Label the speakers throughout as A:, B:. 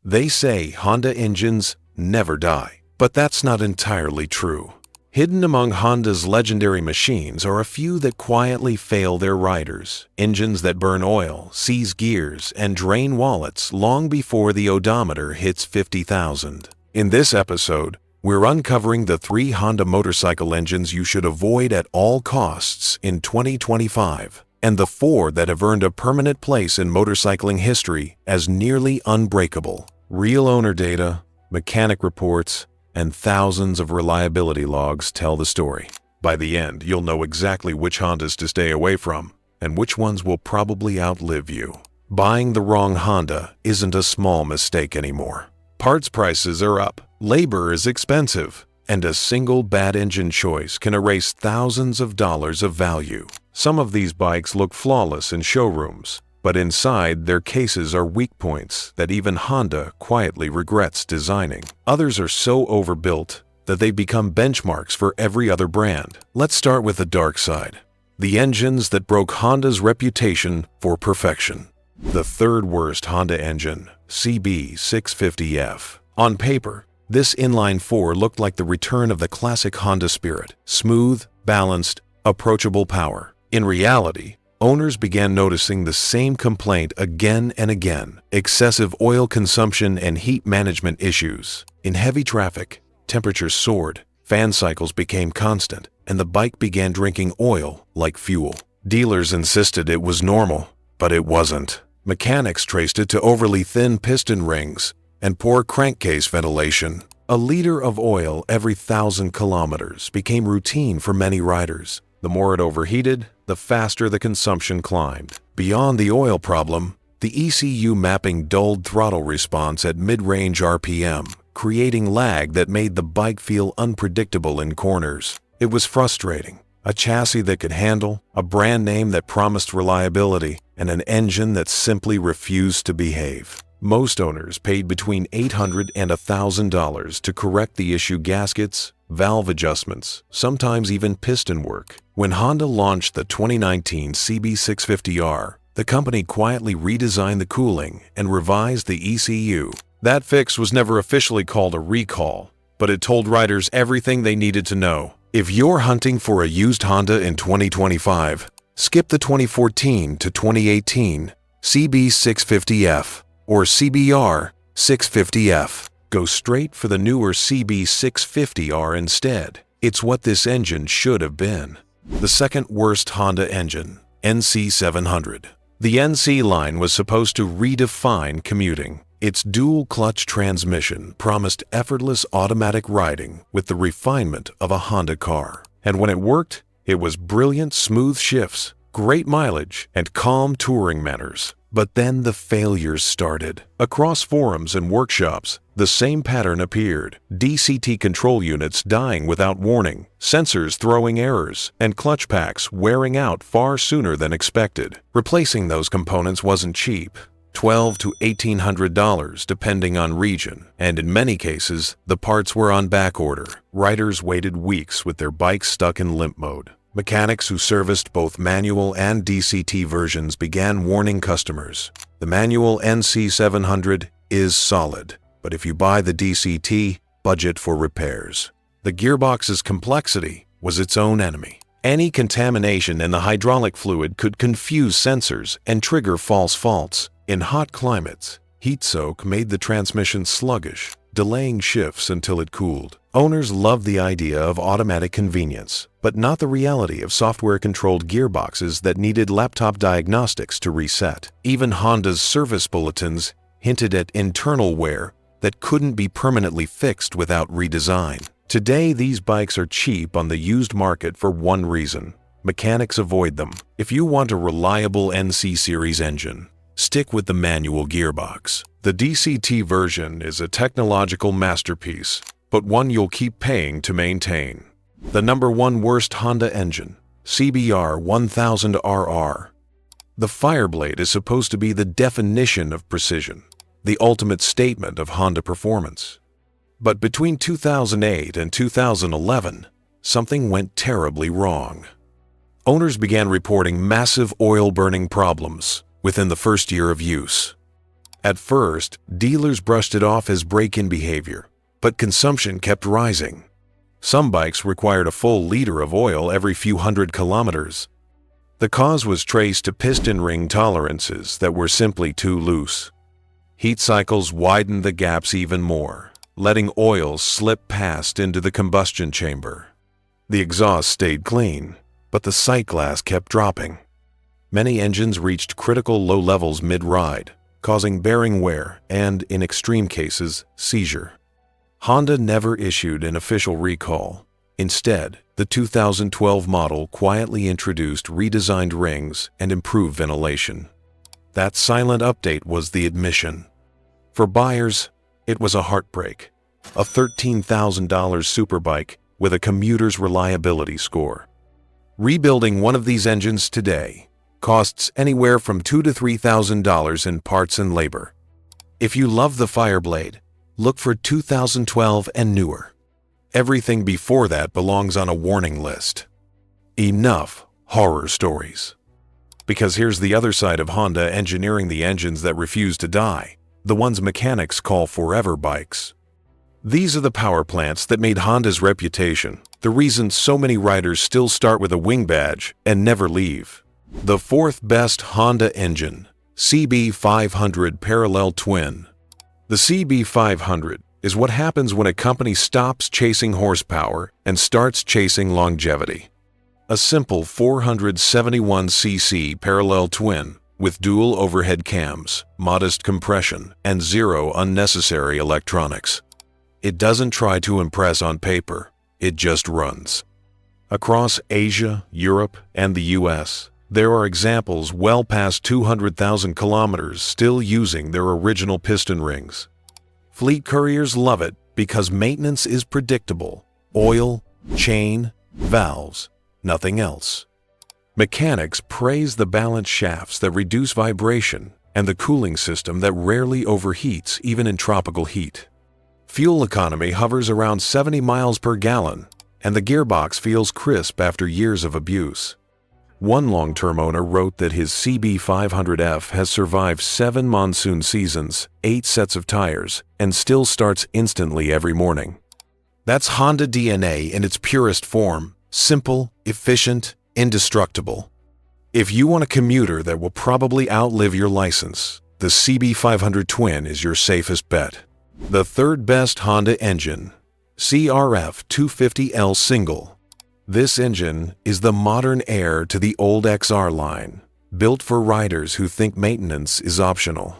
A: They say Honda engines never die, but that's not entirely true. Hidden among Honda's legendary machines are a few that quietly fail their riders, engines that burn oil, seize gears, and drain wallets long before the odometer hits 50,000. In this episode, we're uncovering the 3 Honda motorcycle engines you should avoid at all costs in 2025, and the 4 that have earned a permanent place in motorcycling history as nearly unbreakable. Real owner data, mechanic reports, and thousands of reliability logs tell the story. By the end, you'll know exactly which Hondas to stay away from, and which ones will probably outlive you. Buying the wrong Honda isn't a small mistake anymore. Parts prices are up, labor is expensive, and a single bad engine choice can erase thousands of dollars of value. Some of these bikes look flawless in showrooms, but inside their cases are weak points that even Honda quietly regrets designing. Others are so overbuilt that they become benchmarks for every other brand. Let's start with the dark side. The engines that broke Honda's reputation for perfection. The third worst Honda engine, CB650F. On paper, this inline-4 looked like the return of the classic Honda spirit. Smooth, balanced, approachable power. In reality, owners began noticing the same complaint again and again: excessive oil consumption and heat management issues. In heavy traffic, temperatures soared, fan cycles became constant, and the bike began drinking oil like fuel. Dealers insisted it was normal, but it wasn't. Mechanics traced it to overly thin piston rings and poor crankcase ventilation. A liter of oil every 1,000 kilometers became routine for many riders. The more it overheated, the faster the consumption climbed. Beyond the oil problem, the ECU mapping dulled throttle response at mid-range RPM, creating lag that made the bike feel unpredictable in corners. It was frustrating. A chassis that could handle, a brand name that promised reliability, and an engine that simply refused to behave. Most owners paid between $800 and $1,000 to correct the issue: gaskets, valve adjustments, sometimes even piston work. When Honda launched the 2019 CB650R, the company quietly redesigned the cooling and revised the ECU. That fix was never officially called a recall, but it told riders everything they needed to know. If you're hunting for a used Honda in 2025, skip the 2014 to 2018 CB650F or CBR 650F. Go straight for the newer CB650R instead. It's what this engine should have been. The second worst Honda engine, NC700. The NC line was supposed to redefine commuting. Its dual-clutch transmission promised effortless automatic riding with the refinement of a Honda car. And when it worked, it was brilliant, smooth shifts, great mileage, and calm touring manners. But then the failures started. Across forums and workshops, the same pattern appeared: DCT control units dying without warning, sensors throwing errors, and clutch packs wearing out far sooner than expected. Replacing those components wasn't cheap. $1,200 to $1,800 depending on region, and in many cases, the parts were on back order. Riders waited weeks with their bikes stuck in limp mode. Mechanics who serviced both manual and DCT versions began warning customers. The manual NC700 is solid, but if you buy the DCT, budget for repairs. The gearbox's complexity was its own enemy. Any contamination in the hydraulic fluid could confuse sensors and trigger false faults. In hot climates, heat soak made the transmission sluggish, delaying shifts until it cooled. Owners loved the idea of automatic convenience, but not the reality of software-controlled gearboxes that needed laptop diagnostics to reset. Even Honda's service bulletins hinted at internal wear that couldn't be permanently fixed without redesign. Today, these bikes are cheap on the used market for one reason: mechanics avoid them. If you want a reliable NC Series engine, stick with the manual gearbox. The DCT version is a technological masterpiece, but one you'll keep paying to maintain. The number 1 worst Honda engine, CBR 1000RR. The Fireblade is supposed to be the definition of precision, the ultimate statement of Honda performance. But between 2008 and 2011, something went terribly wrong. Owners began reporting massive oil burning problems within the first year of use. At first, dealers brushed it off as break-in behavior, but consumption kept rising. Some bikes required a full liter of oil every few hundred kilometers. The cause was traced to piston ring tolerances that were simply too loose. Heat cycles widened the gaps even more, letting oil slip past into the combustion chamber. The exhaust stayed clean, but the sight glass kept dropping. Many engines reached critical low levels mid-ride, causing bearing wear and, in extreme cases, seizure. Honda never issued an official recall. Instead, the 2012 model quietly introduced redesigned rings and improved ventilation. That silent update was the admission. For buyers, it was a heartbreak. A $13,000 superbike with a commuter's reliability score. Rebuilding one of these engines today costs anywhere from $2,000 to $3,000 in parts and labor. If you love the Fireblade, look for 2012 and newer. Everything before that belongs on a warning list. Enough horror stories. Because here's the other side of Honda engineering the engines that refuse to die, the ones mechanics call forever bikes. These are the power plants that made Honda's reputation, the reason so many riders still start with a wing badge and never leave. The fourth best Honda engine, CB500 Parallel Twin. The CB500 is what happens when a company stops chasing horsepower and starts chasing longevity. A simple 471cc parallel twin with dual overhead cams, modest compression, and zero unnecessary electronics. It doesn't try to impress on paper, it just runs. Across Asia, Europe, and the US, there are examples well past 200,000 kilometers still using their original piston rings. Fleet couriers love it because maintenance is predictable. Oil, chain, valves, nothing else. Mechanics praise the balanced shafts that reduce vibration and the cooling system that rarely overheats even in tropical heat. Fuel economy hovers around 70 miles per gallon, and the gearbox feels crisp after years of abuse. One long-term owner wrote that his CB500F has survived 7 monsoon seasons, 8 sets of tires, and still starts instantly every morning. That's Honda DNA in its purest form: simple, efficient, indestructible. If you want a commuter that will probably outlive your license, the CB500 Twin is your safest bet. The third best Honda engine, CRF 250L Single. This engine is the modern heir to the old XR line, built for riders who think maintenance is optional.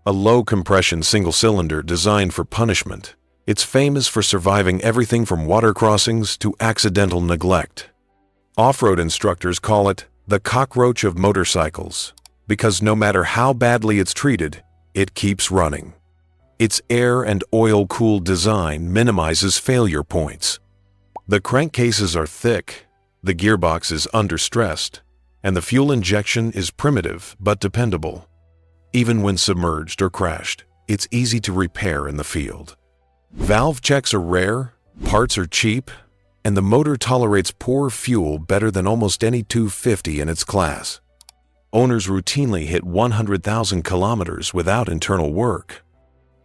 A: A low-compression single-cylinder designed for punishment, it's famous for surviving everything from water crossings to accidental neglect. Off-road instructors call it the cockroach of motorcycles, because no matter how badly it's treated, it keeps running. Its air and oil-cooled design minimizes failure points. The crankcases are thick, the gearbox is understressed, and the fuel injection is primitive but dependable. Even when submerged or crashed, it's easy to repair in the field. Valve checks are rare, parts are cheap, and the motor tolerates poor fuel better than almost any 250 in its class. Owners routinely hit 100,000 kilometers without internal work.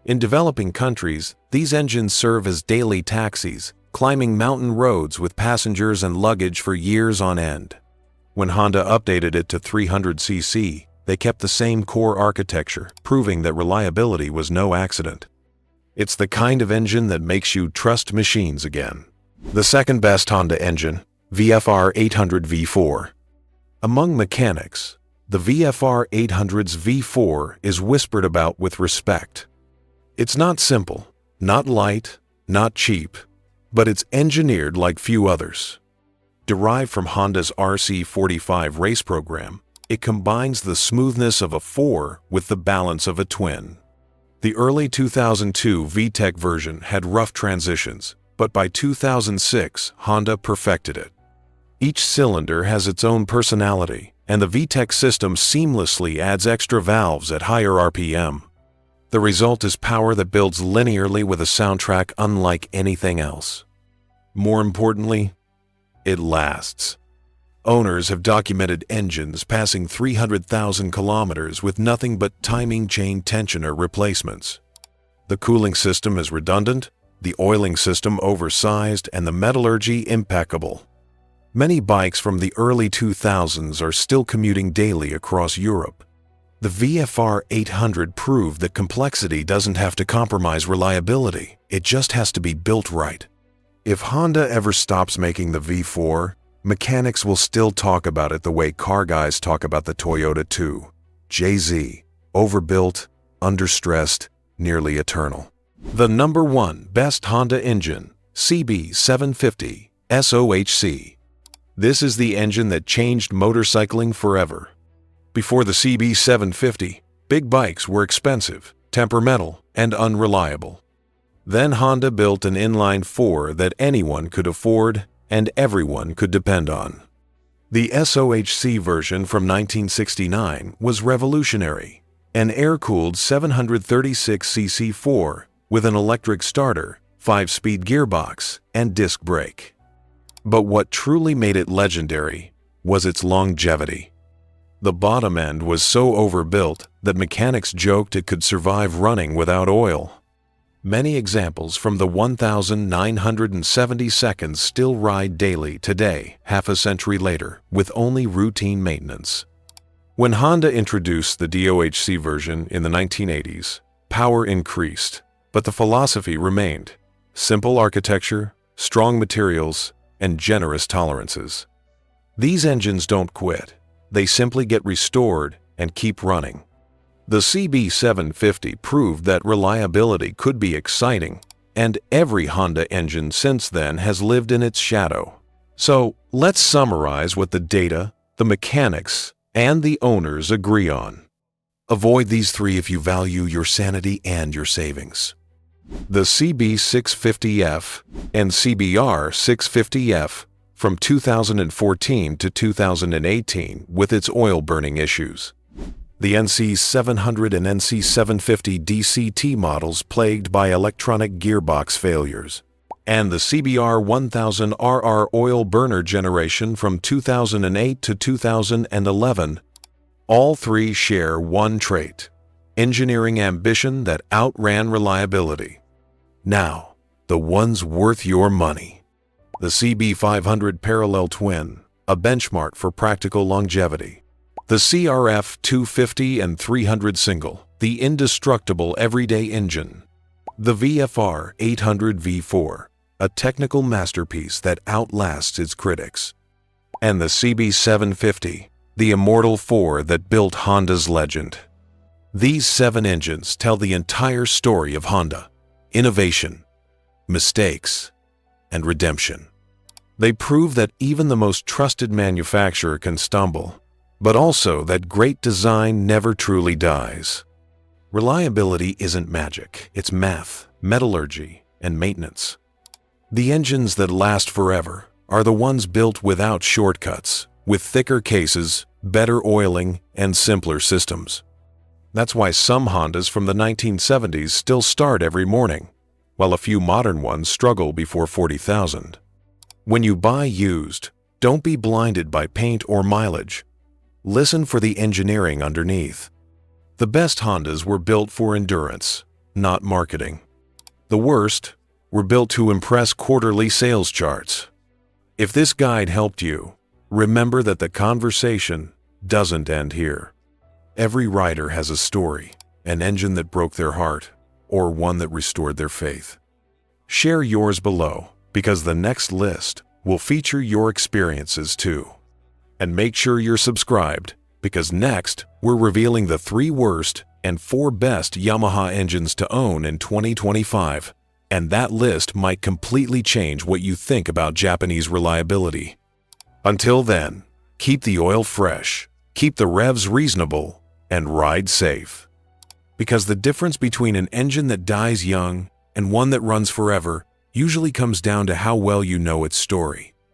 A: In developing countries, these engines serve as daily taxis, climbing mountain roads with passengers and luggage for years on end. When Honda updated it to 300cc, they kept the same core architecture, proving that reliability was no accident. It's the kind of engine that makes you trust machines again. The second best Honda engine, VFR 800 V4. Among mechanics, the VFR 800's V4 is whispered about with respect. It's not simple, not light, not cheap, but it's engineered like few others. Derived from Honda's RC45 race program, it combines the smoothness of a 4 with the balance of a twin. The early 2002 VTEC version had rough transitions, but by 2006, Honda perfected it. Each cylinder has its own personality, and the VTEC system seamlessly adds extra valves at higher RPM. The result is power that builds linearly with a soundtrack unlike anything else. More importantly, it lasts. Owners have documented engines passing 300,000 kilometers with nothing but timing chain tensioner replacements. The cooling system is redundant, the oiling system oversized, and the metallurgy impeccable. Many bikes from the early 2000s are still commuting daily across Europe. The VFR 800 proved that complexity doesn't have to compromise reliability, it just has to be built right. If Honda ever stops making the V4, mechanics will still talk about it the way car guys talk about the Toyota 2. JZ, overbuilt, understressed, nearly eternal. The number 1 best Honda engine, CB750 SOHC. This is the engine that changed motorcycling forever. Before the CB750, big bikes were expensive, temperamental, and unreliable. Then Honda built an inline-4 that anyone could afford and everyone could depend on. The SOHC version from 1969 was revolutionary, an air-cooled 736cc 4 with an electric starter, 5-speed gearbox, and disc brake. But what truly made it legendary was its longevity. The bottom end was so overbuilt that mechanics joked it could survive running without oil. Many examples from the 1,970 seconds still ride daily today, half a century later, with only routine maintenance. When Honda introduced the DOHC version in the 1980s, power increased, but the philosophy remained: simple architecture, strong materials, and generous tolerances. These engines don't quit. They simply get restored and keep running. The CB750 proved that reliability could be exciting, and every Honda engine since then has lived in its shadow. So, let's summarize what the data, the mechanics, and the owners agree on. Avoid these 3 if you value your sanity and your savings. The CB650F and CBR650F from 2014 to 2018 with its oil-burning issues. The NC700 and NC750 DCT models plagued by electronic gearbox failures. And the CBR1000RR oil burner generation from 2008 to 2011. All 3 share one trait: engineering ambition that outran reliability. Now, the ones worth your money. The CB500 Parallel Twin, a benchmark for practical longevity. The CRF 250 and 300 Single, the indestructible everyday engine. The VFR 800 V4, a technical masterpiece that outlasts its critics. And the CB750, the immortal 4 that built Honda's legend. These 7 engines tell the entire story of Honda: innovation, mistakes, and redemption. They prove that even the most trusted manufacturer can stumble, but also that great design never truly dies. Reliability isn't magic, it's math, metallurgy, and maintenance. The engines that last forever are the ones built without shortcuts, with thicker cases, better oiling, and simpler systems. That's why some Hondas from the 1970s still start every morning, while a few modern ones struggle before 40,000. When you buy used, don't be blinded by paint or mileage. Listen for the engineering underneath. The best Hondas were built for endurance, not marketing. The worst were built to impress quarterly sales charts. If this guide helped you, remember that the conversation doesn't end here. Every rider has a story, an engine that broke their heart, or one that restored their faith. Share yours below, because the next list will feature your experiences too. And make sure you're subscribed, because next we're revealing the 3 worst and 4 best Yamaha engines to own in 2025. And that list might completely change what you think about Japanese reliability. Until then, keep the oil fresh, keep the revs reasonable, and ride safe. Because the difference between an engine that dies young and one that runs forever usually comes down to how well you know its story.